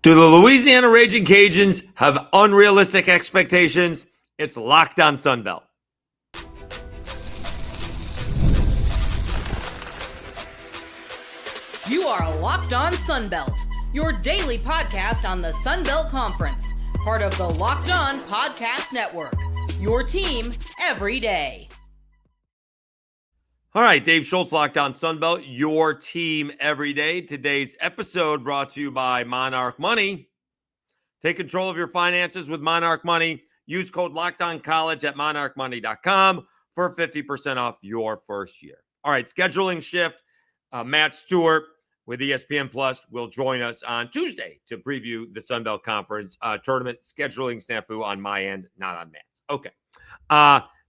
Do the Louisiana Ragin Cajuns have unrealistic expectations? It's Locked On Sunbelt. You are Locked On Sunbelt, your daily podcast on the Sunbelt Conference, part of the Locked On Podcast Network, your team every day. All right, Dave Schultz, Locked On Sunbelt, your team every day. Today's episode brought to you by Monarch Money. Take control of your finances with Monarch Money. Use code LOCKEDONCollege at monarchmoney.com for 50% off your first year. All right, scheduling shift. Matt Stewart with ESPN Plus will join us on Tuesday to preview the Sunbelt Conference tournament scheduling snafu on my end, not on Matt's. Okay.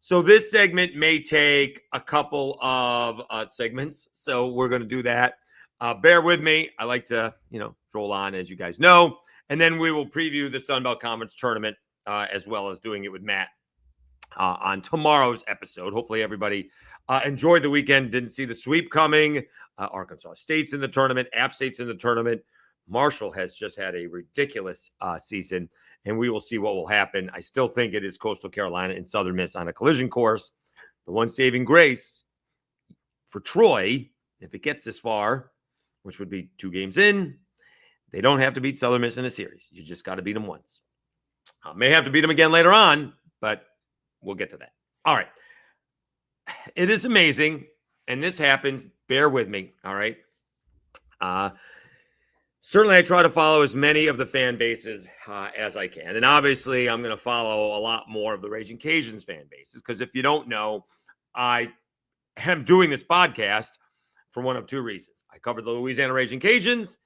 So this segment may take a couple of segments, so we're going to do that. Bear with me. I like to, roll on, as you guys know, and then we will preview the Sunbelt Conference tournament as well as doing it with Matt on tomorrow's episode. Hopefully everybody enjoyed the weekend, didn't see the sweep coming. Arkansas State's in the tournament. App State's in the tournament. Marshall has just had a ridiculous season, and we will see what will happen. I still think it is Coastal Carolina and Southern Miss on a collision course. The one saving grace for Troy, if it gets this far, which would be 2 games in, they don't have to beat Southern Miss in a series. You just got to beat them once. May have to beat them again later on, but we'll get to that. All right. It is amazing, and this happens. Bear with me, all right? Certainly, I try to follow as many of the fan bases as I can. And obviously, I'm going to follow a lot more of the Ragin' Cajuns fan bases because if you don't know, I am doing this podcast for one of 2 reasons. I covered the Louisiana Ragin' Cajuns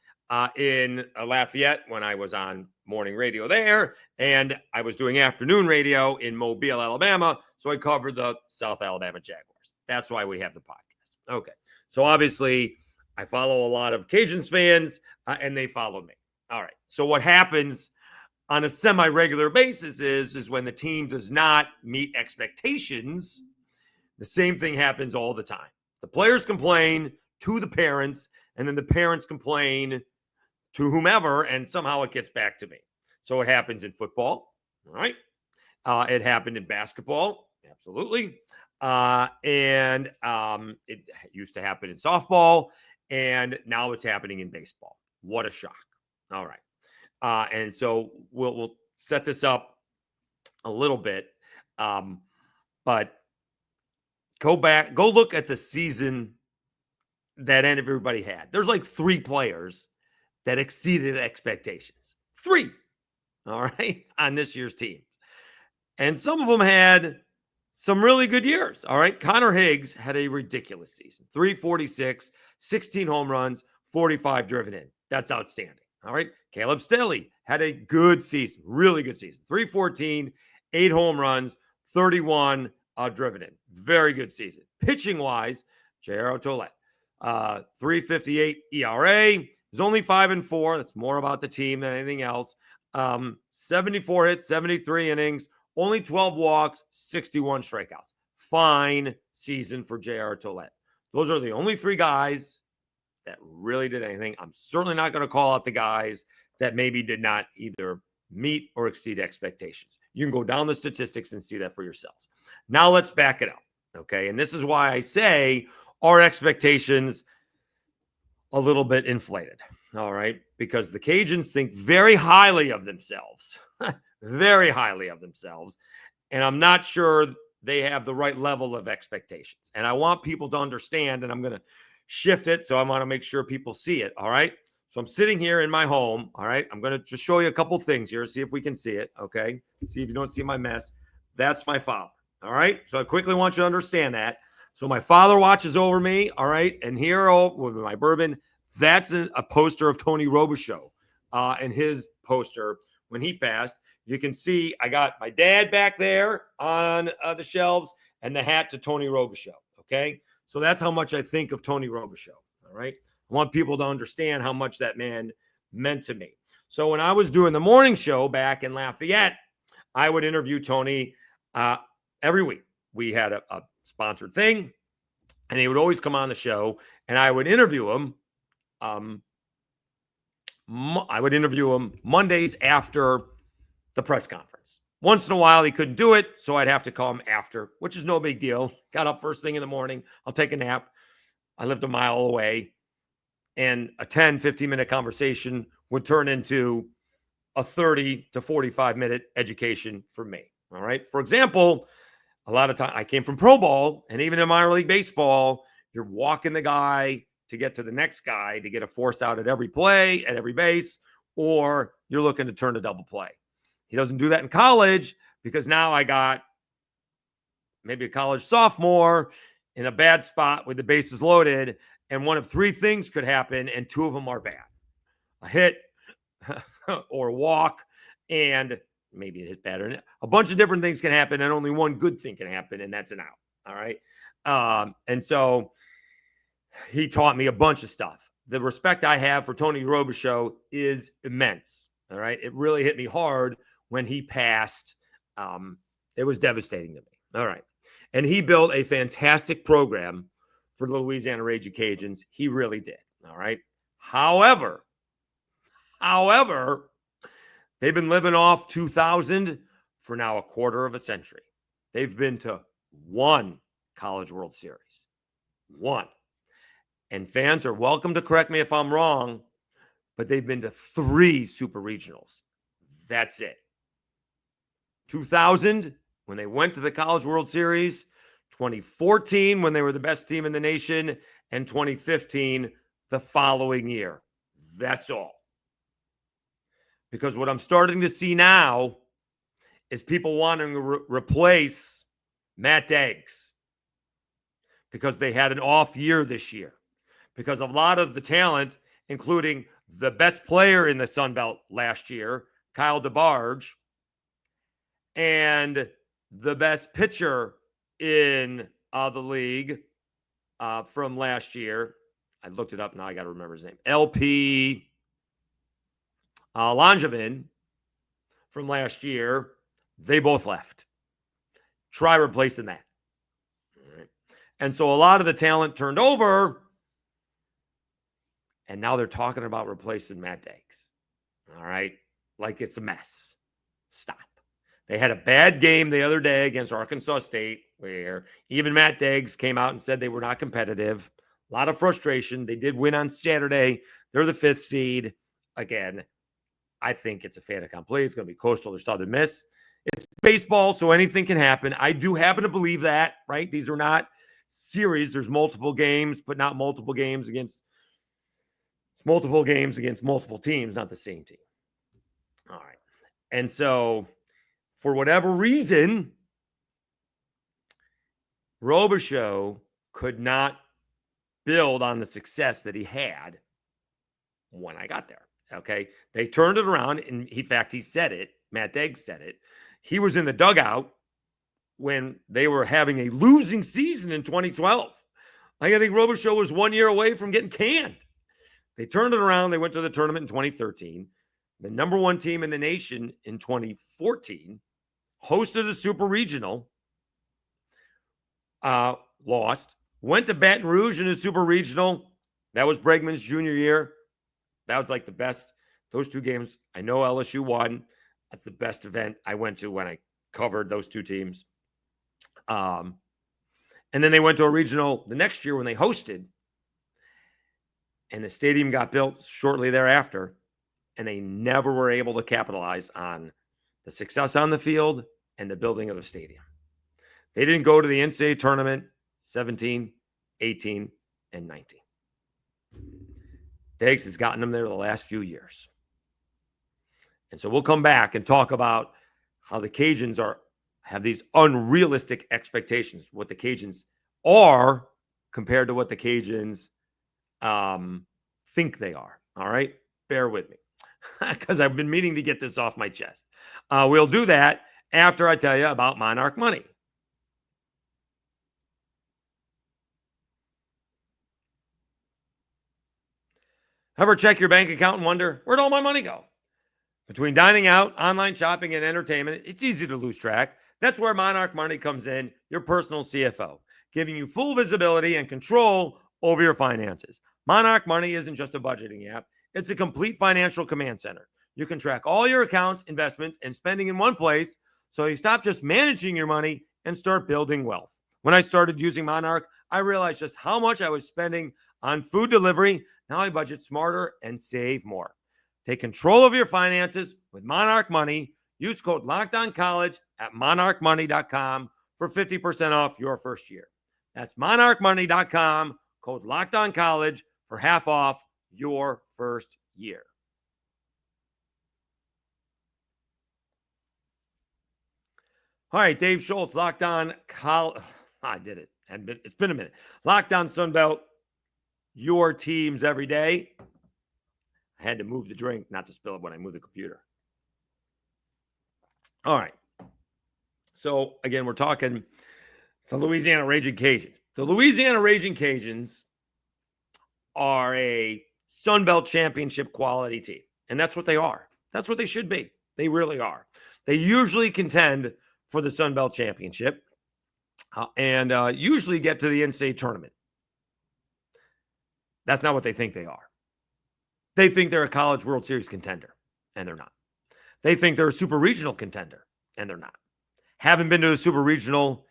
in Lafayette when I was on morning radio there, and I was doing afternoon radio in Mobile, Alabama, so I covered the South Alabama Jaguars. That's why we have the podcast. Okay, so obviously, I follow a lot of Cajuns fans, and they follow me. All right. So what happens on a semi-regular basis is when the team does not meet expectations, the same thing happens all the time. The players complain to the parents, and then the parents complain to whomever, and somehow it gets back to me. So it happens in football. All right. It happened in basketball. Absolutely. And it used to happen in softball. And now it's happening in baseball. What a shock. All right. And so we'll set this up a little bit. But go look at the season that everybody had. There's like 3 players that exceeded expectations. 3. All right. On this year's team. And some of them had some really good years. All right. Connor Higgs had a ridiculous season. 346, 16 home runs, 45 driven in. That's outstanding. All right. Caleb Stelly had a good season, really good season. 314, 8 home runs, 31 driven in. Very good season. Pitching wise, J.R. Tolette, 358 ERA. He's only 5-4. That's more about the team than anything else. 74 hits, 73 innings. Only 12 walks, 61 strikeouts. Fine season for J.R. Tolette. Those are the only 3 guys that really did anything. I'm certainly not going to call out the guys that maybe did not either meet or exceed expectations. You can go down the statistics and see that for yourselves. Now let's back it up, okay? And this is why I say our expectations a little bit inflated, all right? Because the Cajuns think very highly of themselves. Very highly of themselves. And I'm not sure they have the right level of expectations. And I want people to understand, and I'm going to shift it, so I want to make sure people see it, all right? So I'm sitting here in my home, all right? I'm going to just show you a couple things here, see if we can see it, okay? See if you don't see my mess. That's my father, all right? So I quickly want you to understand that. So my father watches over me, all right? And here with my bourbon, that's a poster of Tony Robichaux and his poster when he passed. You can see I got my dad back there on the shelves and the hat to Tony Robichaux, okay? So that's how much I think of Tony Robichaux, all right? I want people to understand how much that man meant to me. So when I was doing the morning show back in Lafayette, I would interview Tony every week. We had a sponsored thing, and he would always come on the show, and I would interview him I would interview him Mondays after the press conference. Once in a while, he couldn't do it, so I'd have to call him after, which is no big deal. Got up first thing in the morning. I'll take a nap. I lived a mile away. And a 10, 15-minute conversation would turn into a 30 to 45-minute education for me. All right. For example, a lot of time I came from pro ball, and even in minor league baseball, you're walking the guy to get to the next guy to get a force out at every play, at every base, or you're looking to turn a double play. He doesn't do that in college because now I got maybe a college sophomore in a bad spot with the bases loaded, and one of three things could happen, and two of them are bad. A hit or a walk, and maybe it hit better. A bunch of different things can happen, and only one good thing can happen, and that's an out. All right. And so he taught me a bunch of stuff. The respect I have for Tony Robichaux is immense. All right. It really hit me hard when he passed. It was devastating to me. All right. And he built a fantastic program for the Louisiana Ragin Cajuns. He really did. All right. However, they've been living off 2000 for now a quarter of a century. They've been to one College World Series. One. And fans are welcome to correct me if I'm wrong, but they've been to three super regionals. That's it. 2000, when they went to the College World Series, 2014, when they were the best team in the nation, and 2015, the following year. That's all. Because what I'm starting to see now is people wanting to replace Matt Deggs because they had an off year this year. Because a lot of the talent, including the best player in the Sun Belt last year, Kyle DeBarge, and the best pitcher in the league from last year. I looked it up. Now I got to remember his name. LP Langevin from last year. They both left. Try replacing that. All right. And so a lot of the talent turned over. And now they're talking about replacing Matt Deggs. All right. Like it's a mess. Stop. They had a bad game the other day against Arkansas State where even Matt Deggs came out and said they were not competitive. A lot of frustration. They did win on Saturday. They're the 5th seed. Again, I think it's a fait accompli. It's going to be Coastal or Southern Miss. It's baseball, so anything can happen. I do happen to believe that, right? These are not series. There's multiple games, but not multiple games against multiple teams, not the same team. All right. And so for whatever reason, Robichaux could not build on the success that he had when I got there. Okay. They turned it around. And in fact, he said it. Matt Deggs said it. He was in the dugout when they were having a losing season in 2012. I think Robichaux was 1 year away from getting canned. They turned it around. They went to the tournament in 2013. The number one team in the nation in 2014 hosted a super regional, lost, went to Baton Rouge in a super regional. That was Bregman's junior year. That was like the best. Those two games, I know LSU won. That's the best event I went to when I covered those two teams. And then they went to a regional the next year when they hosted. And the stadium got built shortly thereafter. And they never were able to capitalize on the success on the field and the building of the stadium. They didn't go to the NCAA tournament 17, 18, and 19. Deggs has gotten them there the last few years. And so we'll come back and talk about how the Cajuns have these unrealistic expectations, what the Cajuns are compared to what the Cajuns think they are. All right? Bear with me because I've been meaning to get this off my chest. We'll do that after I tell you about Monarch Money. Ever check your bank account and wonder, where'd all my money go? Between dining out, online shopping, and entertainment, it's easy to lose track. That's where Monarch Money comes in, your personal CFO, giving you full visibility and control over your finances. Monarch Money isn't just a budgeting app. It's a complete financial command center. You can track all your accounts, investments, and spending in one place, so you stop just managing your money and start building wealth. When I started using Monarch, I realized just how much I was spending on food delivery. Now I budget smarter and save more. Take control of your finances with Monarch Money. Use code LOCKEDONCollege at monarchmoney.com for 50% off your first year. That's monarchmoney.com, code LOCKEDONCollege for half off your first year. All right, Dave Schultz, Locked On College. I did it. It's been a minute. Locked On Sunbelt, your teams every day. I had to move the drink, not to spill it when I move the computer. All right. So, again, we're talking the Louisiana Ragin Cajuns. The Louisiana Ragin Cajuns are a Sunbelt championship quality team, and that's what they are. That's what they should be. They really are. They usually contend for the Sunbelt championship and usually get to the NCAA tournament. That's not what they think they are. They think they're a College World Series contender, and they're not. They think they're a super regional contender, and they're not. Haven't been to a super regional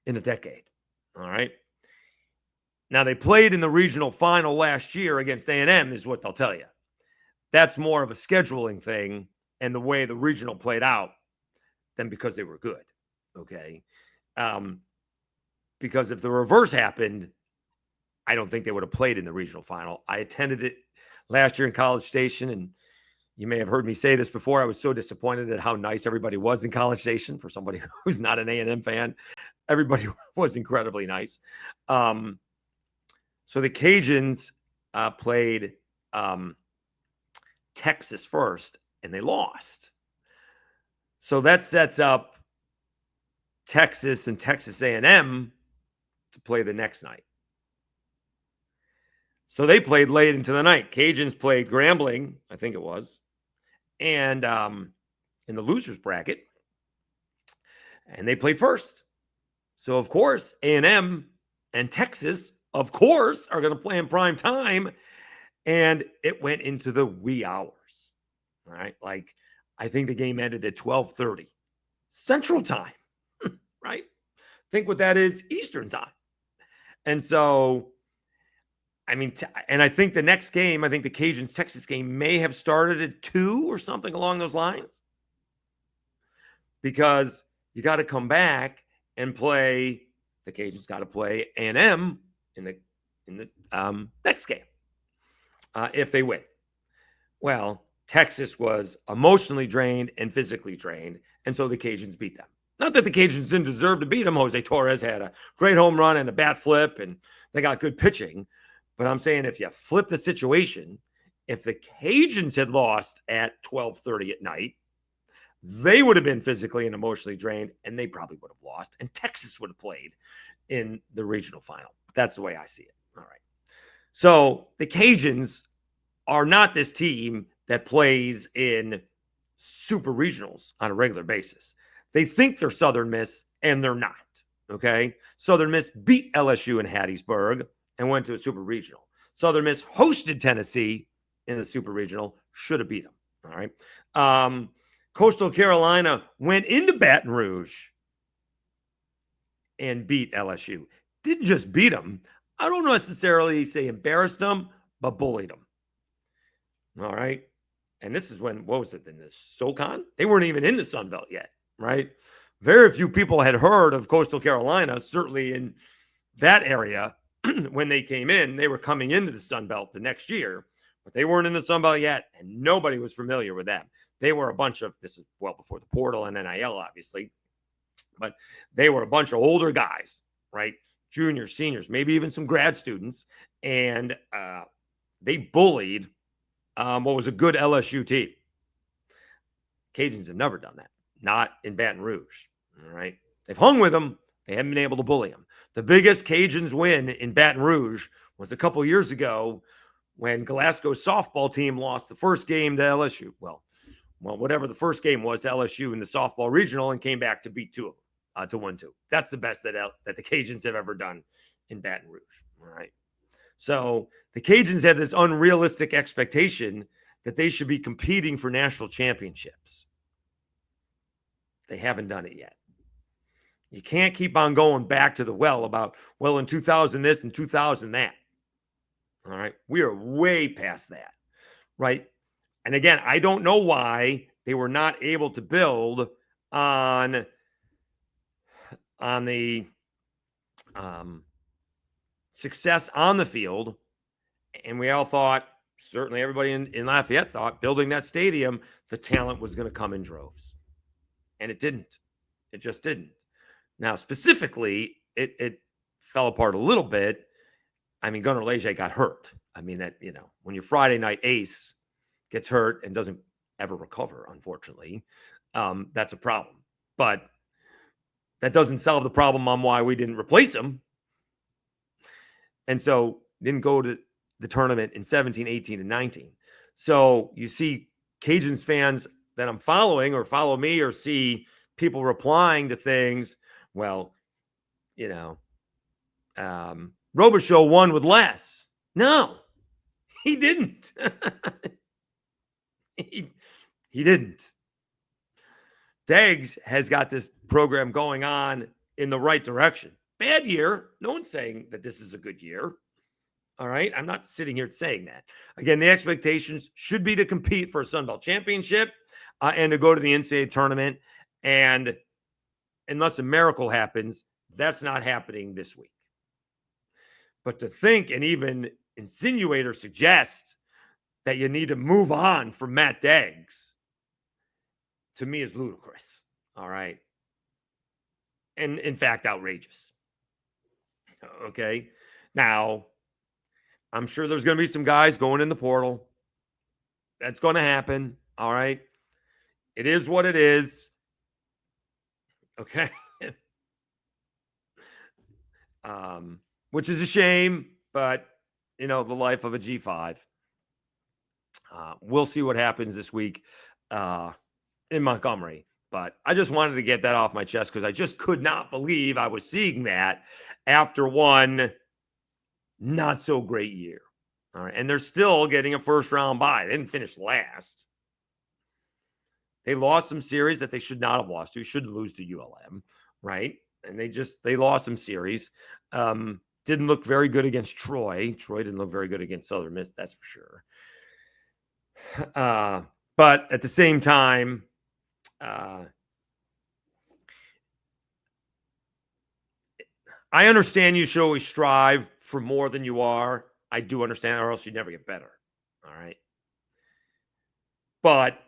in a decade. All right. Now, they played in the regional final last year against A&M is what they'll tell you. That's more of a scheduling thing and the way the regional played out than because they were good. Okay. Because if the reverse happened, I don't think they would have played in the regional final. I attended it last year in College Station, and you may have heard me say this before. I was so disappointed at how nice everybody was in College Station. For somebody who's not an A&M fan, everybody was incredibly nice. So the Cajuns played Texas first, and they lost. So that sets up Texas and Texas A&M to play the next night. So they played late into the night. Cajuns played Grambling, I think it was, and in the losers bracket, and they played first. So, of course, A&M and Texas, of course, are going to play in prime time, and it went into the wee hours. All right, like I think the game ended at 12:30 Central Time, right? Think what that is, Eastern Time. And so, I mean, and I think the next game, I think the Cajuns-Texas game may have started at 2 or something along those lines, because you got to come back and play. The Cajuns got to play A&M in the next game if they win. Well, Texas was emotionally drained and physically drained, and so the Cajuns beat them. Not that the Cajuns didn't deserve to beat them. Jose Torres had a great home run and a bat flip, and they got good pitching. But I'm saying if you flip the situation, if the Cajuns had lost at 12:30 at night, they would have been physically and emotionally drained, and they probably would have lost, and Texas would have played in the regional final. That's the way I see it. All right. So the Cajuns are not this team that plays in super regionals on a regular basis. They think they're Southern Miss, and they're not. Okay. Southern Miss beat LSU in Hattiesburg and went to a super regional. Southern Miss hosted Tennessee in a super regional, should have beat them. All right. Coastal Carolina went into Baton Rouge and beat LSU. Didn't just beat them. I don't necessarily say embarrassed them, but bullied them. All right. And this is when, what was it, in the SoCon? They weren't even in the Sun Belt yet, right? Very few people had heard of Coastal Carolina, certainly in that area. When they came in, they were coming into the Sun Belt the next year, but they weren't in the Sun Belt yet, and nobody was familiar with them. They were a bunch of, this is well before the portal and NIL, obviously, but they were a bunch of older guys, right? Juniors, seniors, maybe even some grad students, and they bullied what was a good LSU team. Cajuns have never done that, not in Baton Rouge, all right? They've hung with them. They haven't been able to bully them. The biggest Cajuns win in Baton Rouge was a couple years ago when Glasgow's softball team lost the first game to LSU. Well, whatever the first game was to LSU in the softball regional, and came back to beat 2 of them, to 1-2. That's the best that the Cajuns have ever done in Baton Rouge. All right. So the Cajuns have this unrealistic expectation that they should be competing for national championships. They haven't done it yet. You can't keep on going back to the well about, well, in 2000 this and 2000 that. All right. We are way past that. Right. And again, I don't know why they were not able to build on the success on the field. And we all thought, certainly everybody in Lafayette thought, building that stadium, the talent was going to come in droves. And it didn't. It just didn't. Now, specifically, it fell apart a little bit. I mean, Gunnar Leger got hurt. I mean, that, when your Friday night ace gets hurt and doesn't ever recover, unfortunately, that's a problem. But that doesn't solve the problem on why we didn't replace him. And so didn't go to the tournament in 17, 18, and 19. So you see Cajuns fans that I'm following or follow me or see people replying to things. Well, Robichaux won with less. No, he didn't. he didn't. Deggs has got this program going on in the right direction. Bad year. No one's saying that this is a good year. All right. I'm not sitting here saying that. Again, the expectations should be to compete for a Sun Belt championship and to go to the NCAA tournament. And unless a miracle happens, that's not happening this week. But to think and even insinuate or suggest that you need to move on from Matt Deggs, to me, is ludicrous. All right. And in fact, outrageous. Okay. Now, I'm sure there's going to be some guys going in the portal. That's going to happen. All right. It is what it is. Okay. Which is a shame, but the life of a G5. We'll see what happens this week in Montgomery. But I just wanted to get that off my chest because I just could not believe I was seeing that after one not so great year. All right. And they're still getting a first round bye. They didn't finish last. They lost some series that they should not have lost to. Shouldn't lose to ULM, right? And they lost some series. Didn't look very good against Troy. Troy didn't look very good against Southern Miss, that's for sure. But at the same time, I understand you should always strive for more than you are. I do understand, or else you never get better. All right. But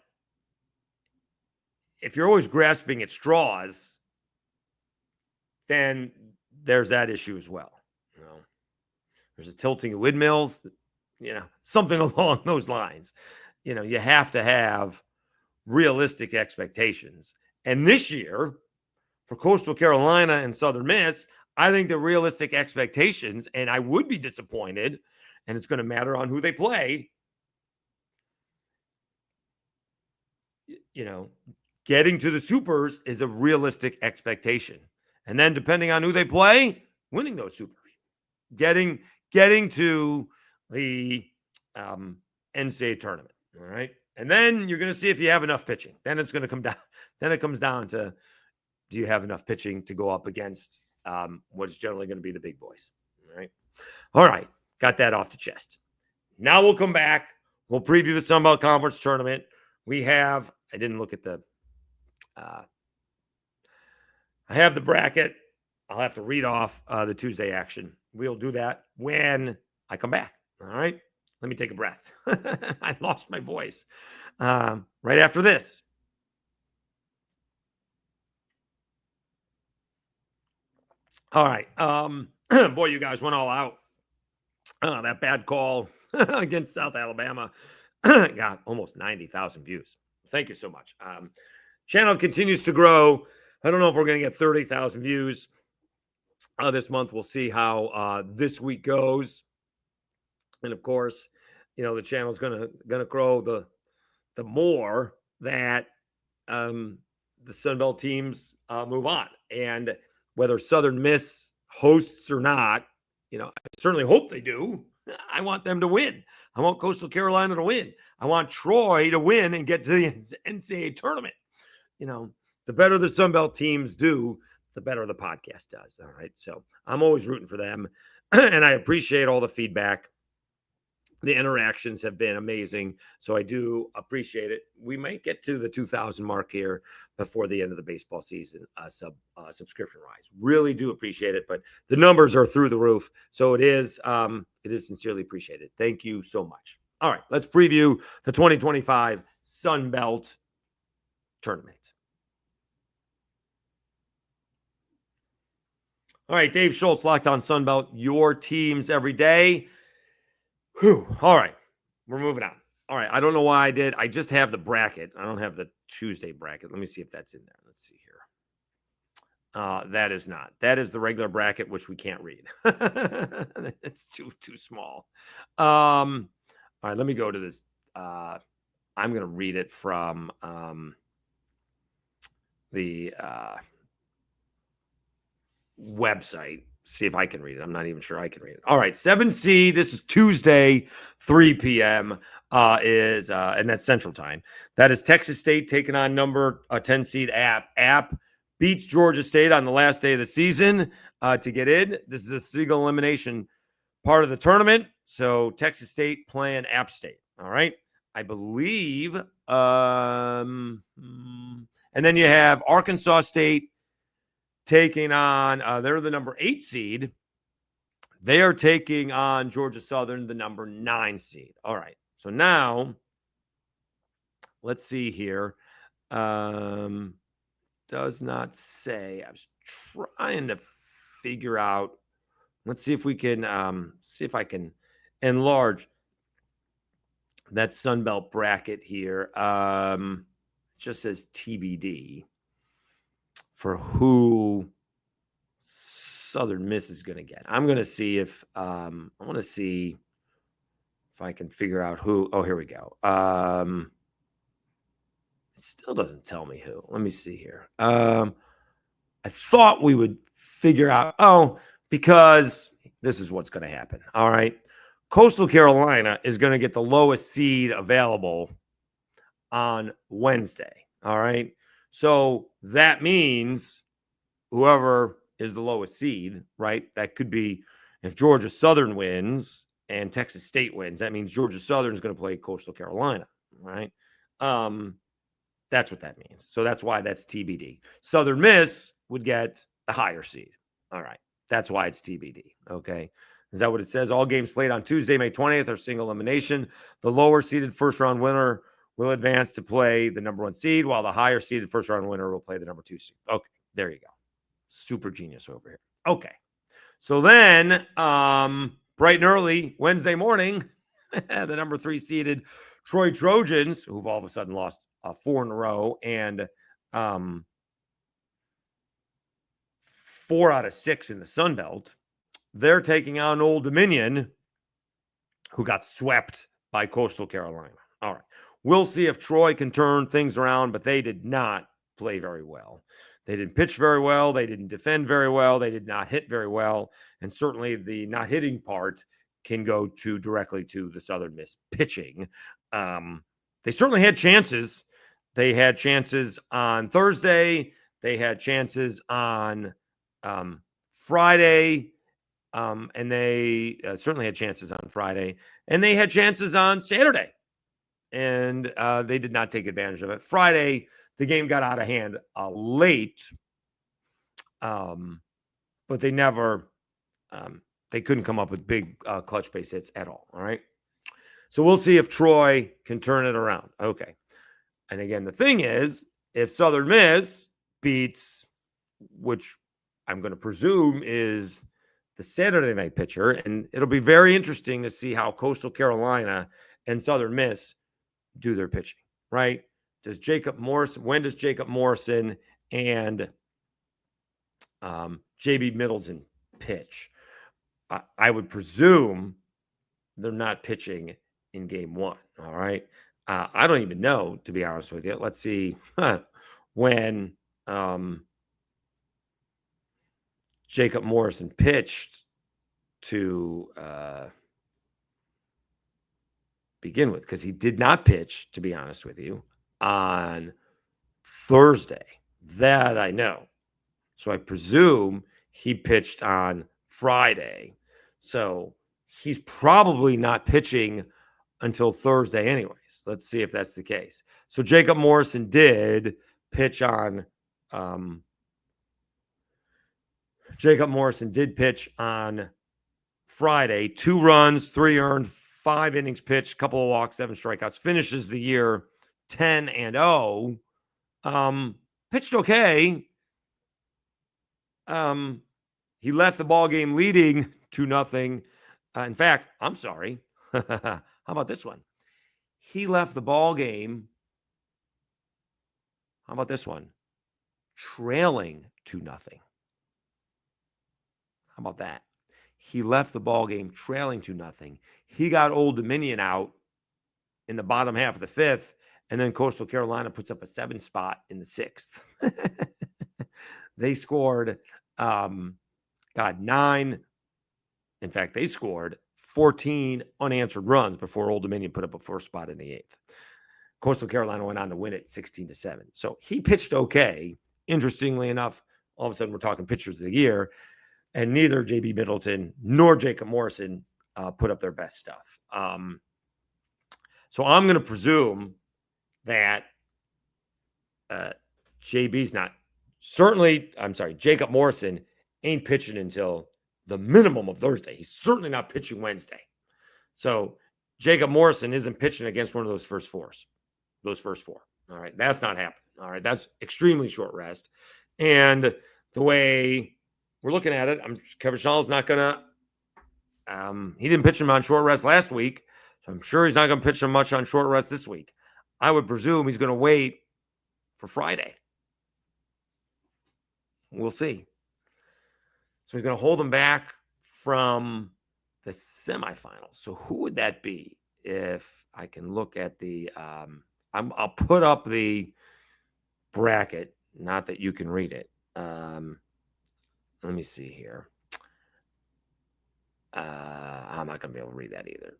if you're always grasping at straws, then there's that issue as well. There's a tilting of windmills, something along those lines. You have to have realistic expectations. And this year, for Coastal Carolina and Southern Miss, I think the realistic expectations, and I would be disappointed, and it's going to matter on who they play, getting to the Supers is a realistic expectation. And then depending on who they play, winning those Supers. Getting to the NCAA tournament, all right? And then you're going to see if you have enough pitching. Then it's going to come down. Then it comes down to, do you have enough pitching to go up against what's generally going to be the big boys, all right? Got that off the chest. Now we'll come back. We'll preview the Sun Belt Conference tournament. We have, I didn't look at the, I have the bracket. I'll have to read off the Tuesday action. We'll do that when I come back. All right. Let me take a breath. I lost my voice right after this. All right. Boy, you guys went all out. That bad call against South Alabama got almost 90,000 views. Thank you so much. Channel continues to grow. I don't know if we're going to get 30,000 views this month. We'll see how this week goes. And of course, the channel is going to grow the more that the Sun Belt teams move on. And whether Southern Miss hosts or not, I certainly hope they do. I want them to win. I want Coastal Carolina to win. I want Troy to win and get to the NCAA tournament. The better the Sun Belt teams do, the better the podcast does. All right. So I'm always rooting for them. And I appreciate all the feedback. The interactions have been amazing. So I do appreciate it. We might get to the 2,000 mark here before the end of the baseball season, subscription rise. Really do appreciate it. But the numbers are through the roof. So it is sincerely appreciated. Thank you so much. All right, let's preview the 2025 Sun Belt tournament. All right, Dave Schultz, Locked On Sun Belt, your teams every day. Whew. All right, we're moving on. All right, I don't know why I just have the bracket. I don't have the Tuesday bracket. Let me see if that's in there. Let's see here. That is not. That is the regular bracket, which we can't read. It's too small. All right, let me go to this. I'm going to read it from the website. See if I can read it. I'm not even sure I can read it. All right, 7C. This is Tuesday, 3 p.m. And that's Central Time. That is Texas State taking on number 10 seed App. App beats Georgia State on the last day of the season to get in. This is a single elimination part of the tournament. So Texas State playing App State. All right, I believe. And then you have Arkansas State taking on, they're the number 8 seed. They are taking on Georgia Southern, the number 9 seed. All right. So now, let's see here. Does not say. I was trying to figure out. Let's see if we can, see if I can enlarge that Sun Belt bracket here. It just says TBD for who Southern Miss is going to get. I'm going to see if I want to see if I can figure out who. Oh, here we go. It still doesn't tell me who. Let me see here. I thought we would figure out. Oh, because this is what's going to happen. All right. Coastal Carolina is going to get the lowest seed available on Wednesday. All right. So that means whoever is the lowest seed, right? That could be if Georgia Southern wins and Texas State wins. That means Georgia Southern is going to play Coastal Carolina, right? That's what that means. So that's why that's TBD. Southern Miss would get the higher seed. All right. That's why it's TBD. Okay. Is that what it says? All games played on Tuesday, May 20th are single elimination. The lower seeded first round winner will advance to play the number 1 seed, while the higher seeded first round winner will play the number 2 seed. Okay, there you go. Super genius over here. Okay. So then, bright and early Wednesday morning, the number 3 seeded Troy Trojans, who've all of a sudden lost 4 in a row, and 4 out of 6 in the Sun Belt. They're taking on Old Dominion, who got swept by Coastal Carolina. All right. We'll see if Troy can turn things around, but they did not play very well. They didn't pitch very well. They didn't defend very well. They did not hit very well. And certainly the not hitting part can go directly to the Southern Miss pitching. They certainly had chances. They had chances on Thursday. They had chances on Friday. And they certainly had chances on Friday. And they had chances on Saturday. And they did not take advantage of it. Friday, the game got out of hand late. But they never, they couldn't come up with big clutch base hits at all. All right. So we'll see if Troy can turn it around. Okay. And again, the thing is, if Southern Miss beats, which I'm going to presume is the Saturday night pitcher, and it'll be very interesting to see how Coastal Carolina and Southern Miss do their pitching, right? When does Jacob Morrison and JB Middleton pitch? I would presume they're not pitching in game 1. All right. I don't even know, to be honest with you. Let's see when Jacob Morrison pitched to begin with, because he did not pitch, to be honest with you, on Thursday. That I know. So I presume he pitched on Friday. So he's probably not pitching until Thursday anyways. Let's see if that's the case. So Jacob Morrison did pitch on Friday. 2 runs, 3 earned, 5 innings pitched, couple of walks, 7 strikeouts. Finishes the year 10-0. Pitched okay. He left the ball game leading 2-0. In fact, I'm sorry. How about this one? He left the ball game. How about this one? Trailing 2-0. How about that? He left the ball game trailing 2-0. He got Old Dominion out in the bottom half of the 5th, and then Coastal Carolina puts up a 7 spot in the 6th. They scored 9. In fact, they scored 14 unanswered runs before Old Dominion put up a 4 spot in the 8th. Coastal Carolina went on to win it 16-7. So he pitched okay. Interestingly enough, all of a sudden we're talking pitchers of the year, and neither J.B. Middleton nor Jacob Morrison put up their best stuff. So I'm going to presume that Jacob Morrison ain't pitching until the minimum of Thursday. He's certainly not pitching Wednesday. So Jacob Morrison isn't pitching against one of those first 4. All right. That's not happening. All right. That's extremely short rest. And the way we're looking at it, Kevin Schnall's not going to, he didn't pitch him on short rest last week. So I'm sure he's not going to pitch him much on short rest this week. I would presume he's going to wait for Friday. We'll see. So he's going to hold him back from the semifinals. So who would that be? If I can look at the, I'll put up the bracket. Not that you can read it. Let me see here. I'm not going to be able to read that either.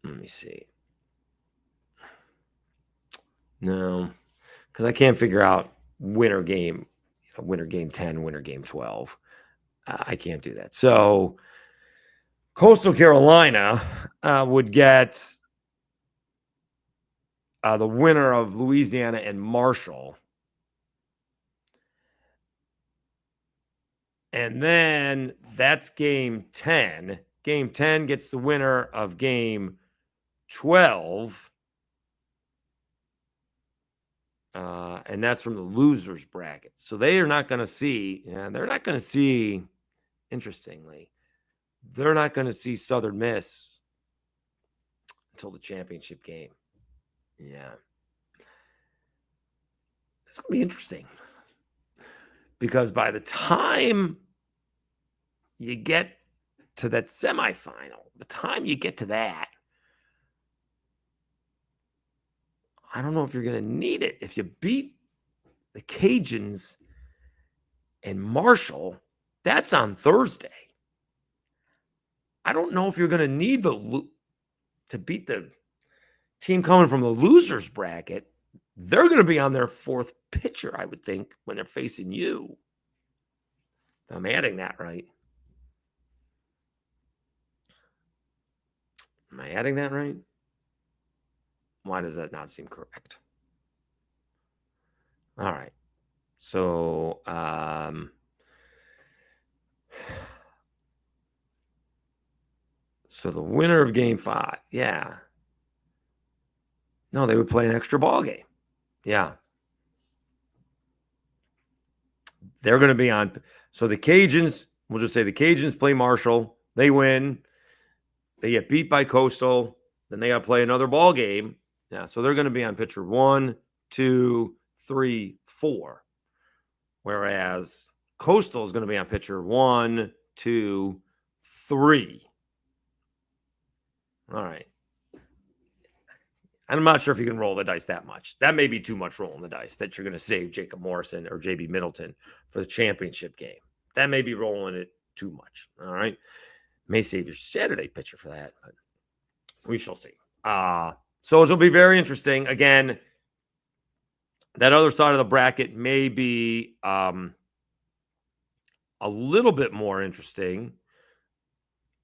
Let me see. No, because I can't figure out winner game 10, winner game 12. I can't do that. So Coastal Carolina would get the winner of Louisiana and Marshall. And then that's game 10. Game 10 gets the winner of game 12. And that's from the losers bracket. So they are not going to see, interestingly, they're not going to see Southern Miss until the championship game. Yeah. It's going to be interesting. Because by the time you get to that semifinal, I don't know if you're going to need it. If you beat the Cajuns and Marshall, that's on Thursday. I don't know if you're going to need to beat the team coming from the losers bracket. They're going to be on their 4th pitcher, I would think, when they're facing you. I'm adding that right. Am I adding that right? Why does that not seem correct? All right. So, so the winner of game 5, yeah. No, they would play an extra ball game. Yeah. They're going to be on. So the Cajuns, we'll just say the Cajuns play Marshall. They win. They get beat by Coastal. Then they got to play another ball game. Yeah. So they're going to be on pitcher 1, 2, 3, 4. Whereas Coastal is going to be on pitcher 1, 2, 3. All right. I'm not sure if you can roll the dice that much. That may be too much rolling the dice that you're going to save Jacob Morrison or J.B. Middleton for the championship game. That may be rolling it too much. All right. May save your Saturday picture for that, but we shall see. So it'll be very interesting. Again, that other side of the bracket may be a little bit more interesting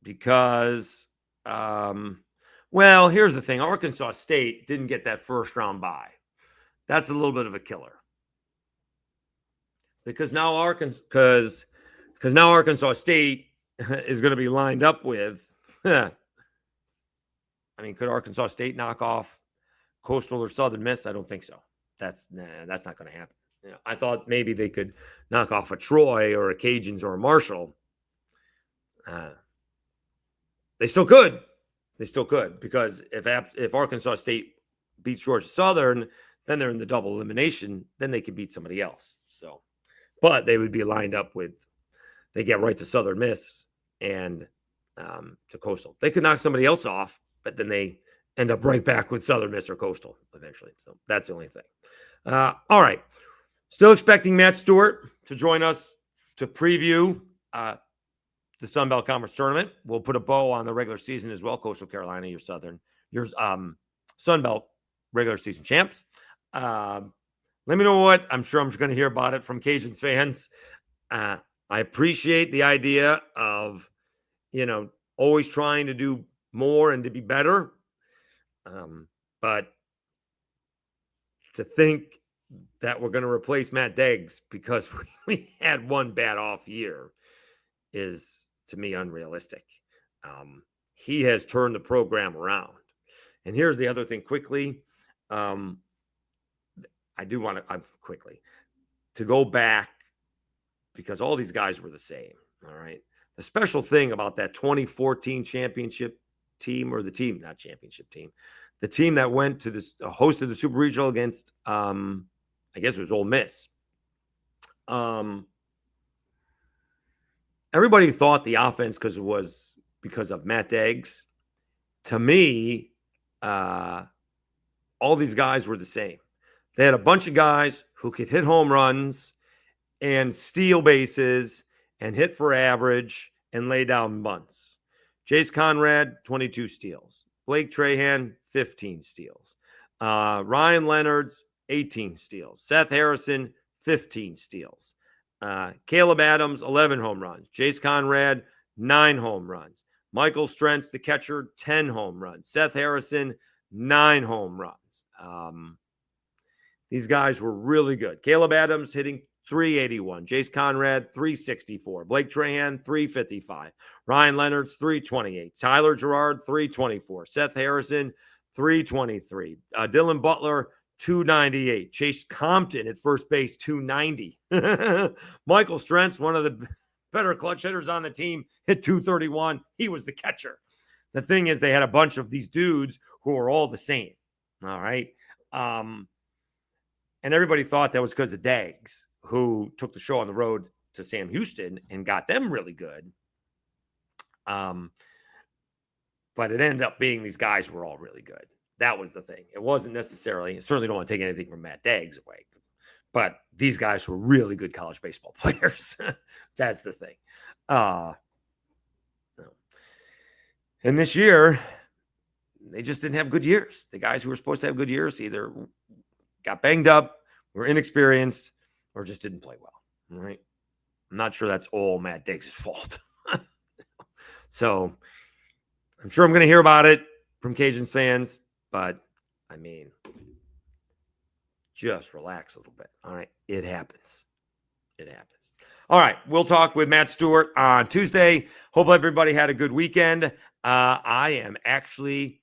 because, well, here's the thing. Arkansas State didn't get that first round bye. That's a little bit of a killer. Because now Arkansas State is going to be lined up with, I mean, could Arkansas State knock off Coastal or Southern Miss? I don't think so. That's not going to happen. You know, I thought maybe they could knock off a Troy or a Cajuns or a Marshall. They still could. Because if Arkansas State beats Georgia Southern, then they're in the double elimination. Then they could beat somebody else. So, but they would be lined up with. They get right to Southern Miss and to Coastal. They could knock somebody else off, but then they end up right back with Southern Miss or Coastal eventually. So that's the only thing. All right. Still expecting Matt Stewart to join us to preview the Sun Belt Conference Tournament. We'll put a bow on the regular season as well. Coastal Carolina, your Sun Belt regular season champs. Let me know what. I'm sure I'm just going to hear about it from Cajuns fans. I appreciate the idea of, always trying to do more and to be better. But to think that we're going to replace Matt Deggs because we had one bad off year is, to me, unrealistic. He has turned the program around. And here's the other thing quickly. I do want to quickly to go back because all these guys were the same. All right. The special thing about that 2014 championship team, or the team, not championship team, the team that went to this hosted the Super Regional against, I guess it was Ole Miss. Everybody thought the offense because of Matt Deggs. To me, all these guys were the same. They had a bunch of guys who could hit home runs and steal bases and hit for average and lay down bunts. Jace Conrad, 22 steals. Blake Trahan, 15 steals. Ryan Leonard's, 18 steals. Seth Harrison, 15 steals. Caleb Adams, 11 home runs. Jace Conrad, 9 home runs. Michael Strentz, the catcher, 10 home runs. Seth Harrison, 9 home runs. These guys were really good. Caleb Adams hitting .381. Jace Conrad, .364. Blake Trahan, .355. Ryan Leonard's, .328. Tyler Gerard, .324. Seth Harrison, .323. Dylan Butler, .298. Chase Compton at first base, .290. Michael Strentz, one of the better clutch hitters on the team, hit .231. He was the catcher. The thing is, they had a bunch of these dudes who were all the same. All right. And everybody thought that was because of Deggs, who took the show on the road to Sam Houston and got them really good. But it ended up being these guys were all really good. That was the thing. It wasn't necessarily, certainly don't want to take anything from Matt Deggs away, but these guys were really good college baseball players. That's the thing. And this year, they just didn't have good years. The guys who were supposed to have good years either got banged up, were inexperienced, or just didn't play well. All right. I'm not sure that's all Matt Deggs' fault. So I'm sure I'm going to hear about it from Cajuns fans, but I mean, just relax a little bit. All right. It happens. It happens. All right. We'll talk with Matt Stewart on Tuesday. Hope everybody had a good weekend. I am actually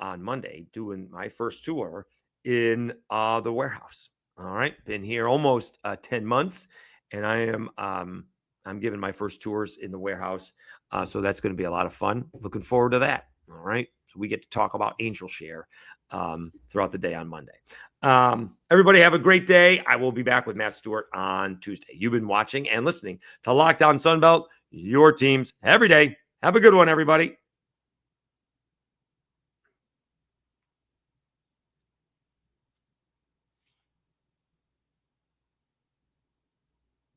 on Monday doing my first tour in the warehouse. All right. Been here almost 10 months, and I am I'm giving my first tours in the warehouse. So that's going to be a lot of fun. Looking forward to that. All right. So we get to talk about Angel Share throughout the day on Monday. Everybody have a great day. I will be back with Matt Stewart on Tuesday. You've been watching and listening to Locked On Sunbelt, your teams every day. Have a good one, everybody.